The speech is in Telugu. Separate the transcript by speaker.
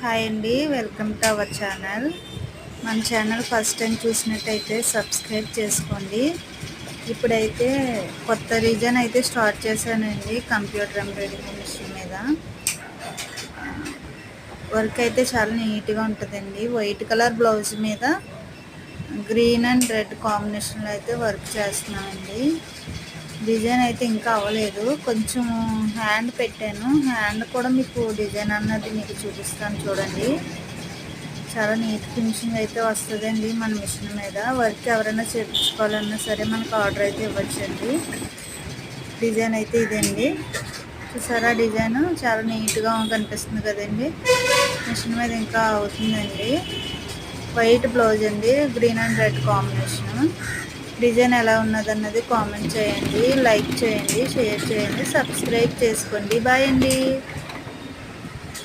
Speaker 1: హాయ్ అండి, వెల్కమ్ టు అవర్ ఛానల్. మన ఛానల్ ఫస్ట్ టైం చూసినట్టయితే సబ్స్క్రైబ్ చేసుకోండి. ఇప్పుడైతే కొత్త డిజైన్ అయితే స్టార్ట్ చేశానండి కంప్యూటర్ ఎంబ్రాయిడరీ మిషన్ మీద. వర్క్ అయితే చాలా నీట్గా ఉంటుందండి. వైట్ కలర్ బ్లౌజ్ మీద గ్రీన్ అండ్ రెడ్ కాంబినేషన్లో అయితే వర్క్ చేస్తున్నానండి. డిజైన్ అయితే ఇంకా అవ్వలేదు, కొంచెం హ్యాండ్ పెట్టాను. హ్యాండ్ కూడా మీకు డిజైన్ అన్నది మీకు చూపిస్తాను చూడండి. చాలా నీట్ ఫినిషింగ్ అయితే వస్తుందండి మన మిషన్ మీద. వర్క్ ఎవరైనా చేయించుకోవాలన్నా సరే మనకు ఆర్డర్ అయితే ఇవ్వచ్చండి. డిజైన్ అయితే ఇదండి, చూసారా? డిజైన్ చాలా నీట్గా కనిపిస్తుంది కదండి. మిషన్ మీద ఇంకా అవుతుందండి. వైట్ బ్లౌజ్ అండి, green and red combination. Design ఎలా ఉన్నదన్నది కామెంట్ చేయండి, లైక్ చేయండి, షేర్ చేయండి, సబ్స్క్రైబ్ చేసుకోండి. బాయ్ అండి.